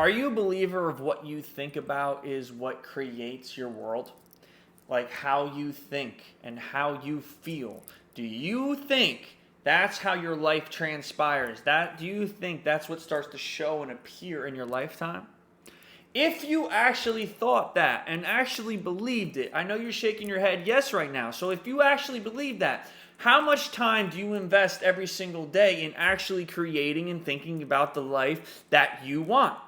Are you a believer of what you think about is what creates your world? Like how you think and how you feel. Do you think that's how your life transpires? Do you think that's what starts to show and appear in your lifetime? If you actually thought that and actually believed it, I know you're shaking your head yes right now. So if you actually believe that, how much time do you invest every single day in actually creating and thinking about the life that you want?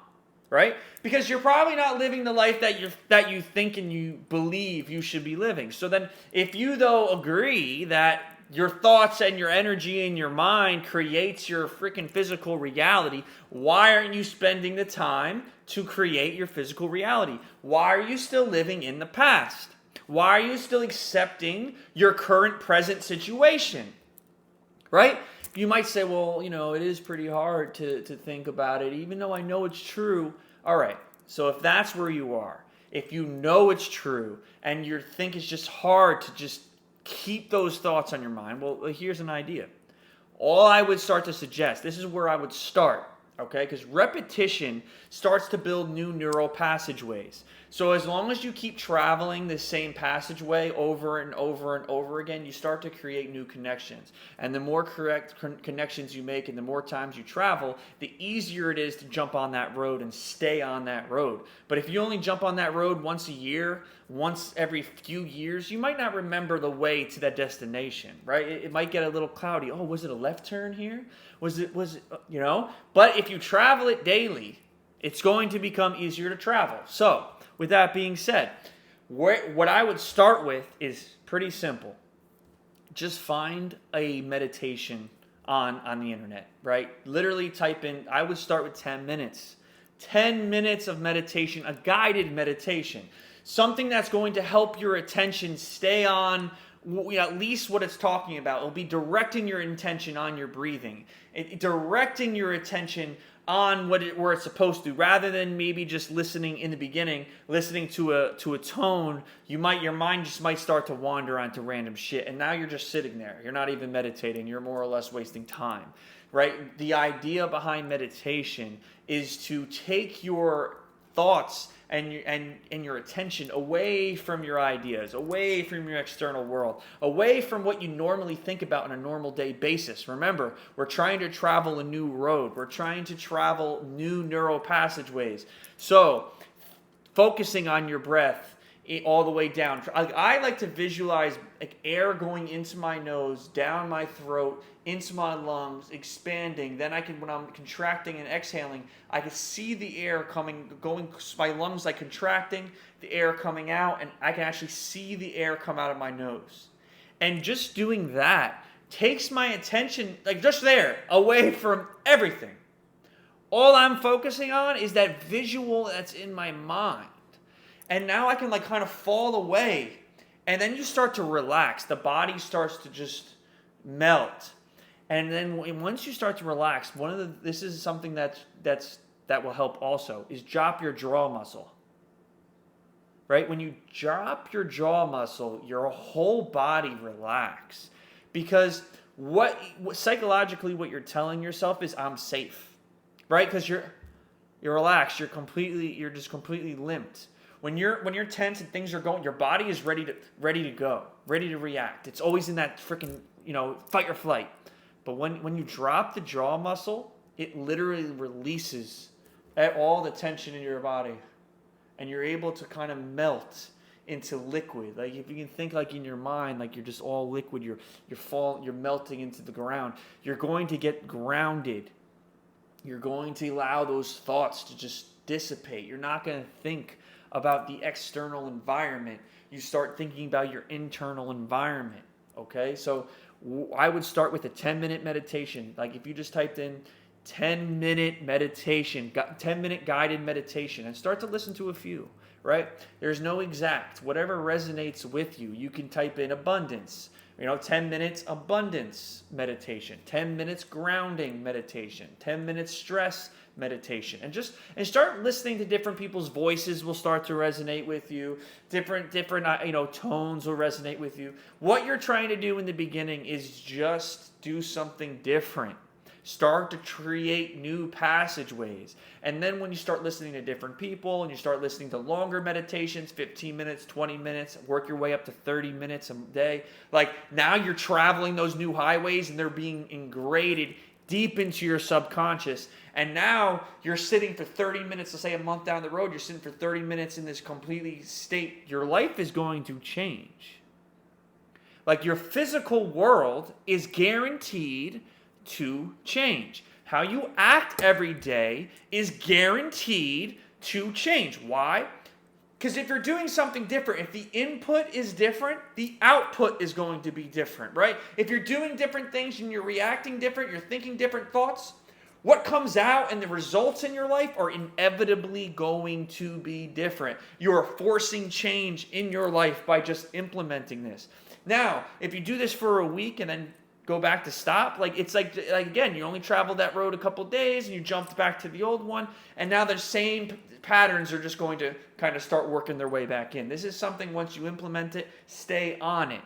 Right? Because you're probably not living the life that you think and you believe you should be living. So then if you though agree that your thoughts and your energy and your mind creates your freaking physical reality, why aren't you spending the time to create your physical reality? Why are you still living in the past? Why are you still accepting your current present situation? Right? You might say, well, it is pretty hard to think about it, even though I know it's true. All right, so if that's where you are, if you know it's true, and you think it's just hard to just keep those thoughts on your mind, well, here's an idea. All I would start to suggest, this is where I would start, okay? Because repetition starts to build new neural passageways. So as long as you keep traveling the same passageway over and over and over again, you start to create new connections. And the more correct connections you make and the more times you travel, the easier it is to jump on that road and stay on that road. But if you only jump on that road once a year, once every few years, you might not remember the way to that destination, right? It might get a little cloudy. Oh, was it a left turn here? Was it, But if you travel it daily, it's going to become easier to travel. So, with that being said, what I would start with is pretty simple. Just find a meditation on the internet, right? Literally type in, I would start with 10 minutes. 10 minutes of meditation, a guided meditation. Something that's going to help your attention stay on at least what it's talking about. It'll be directing your intention on your breathing, directing your attention on where it's supposed to, rather than maybe just listening in the beginning, listening to a tone. Your mind just might start to wander onto random shit, and now you're just sitting there. You're not even meditating. You're more or less wasting time, right? The idea behind meditation is to take your thoughts and your attention away from your ideas, away from your external world, away from what you normally think about on a normal day basis. Remember, we're trying to travel a new road. We're trying to travel new neural passageways. So, focusing on your breath all the way down. I like to visualize air going into my nose, down my throat, into my lungs, expanding. Then when I'm contracting and exhaling, I can see the air going, my lungs like contracting, the air coming out, and I can actually see the air come out of my nose. And just doing that takes my attention, just there, away from everything. All I'm focusing on is that visual that's in my mind. And now I can kind of fall away. And then you start to relax. The body starts to just melt. And then once you start to relax, this is something that will help also, is drop your jaw muscle. Right? When you drop your jaw muscle, your whole body relax. Because psychologically what you're telling yourself is, I'm safe. Right? Because you're relaxed, you're just completely limped. When you're tense and things are going, your body is ready to go, ready to react. It's always in that freaking, fight or flight. But when you drop the jaw muscle, it literally releases all the tension in your body, and you're able to kind of melt into liquid. Like if you can think in your mind, you're just all liquid, you're melting into the ground. You're going to get grounded. You're going to allow those thoughts to just dissipate. You're not going to think about the external environment. You start thinking about your internal environment, okay? So I would start with a 10-minute meditation. If you just typed in 10-minute meditation, 10-minute guided meditation, and start to listen to a few, right? There's no exact. Whatever resonates with you. You can type in abundance. 10 minutes abundance meditation, 10 minutes grounding meditation, 10 minutes stress meditation, and start listening to different people's voices will start to resonate with you. Different tones will resonate with you. What you're trying to do in the beginning is just do something different. Start to create new passageways. And then when you start listening to different people and you start listening to longer meditations, 15 minutes, 20 minutes, work your way up to 30 minutes a day, like now you're traveling those new highways and they're being ingrained deep into your subconscious. And now you're sitting for 30 minutes, let's say a month down the road, you're sitting for 30 minutes in this completely state. Your life is going to change. Like your physical world is guaranteed to change. How you act every day is guaranteed to change. Why? Because if you're doing something different, if the input is different, the output is going to be different, right? If you're doing different things and you're reacting different, you're thinking different thoughts, what comes out and the results in your life are inevitably going to be different. You're forcing change in your life by just implementing this. Now, if you do this for a week and then go back to stop, like it's like again, you only traveled that road a couple days and you jumped back to the old one, and now the same patterns are just going to kind of start working their way back in. This is something, once you implement it, stay on it.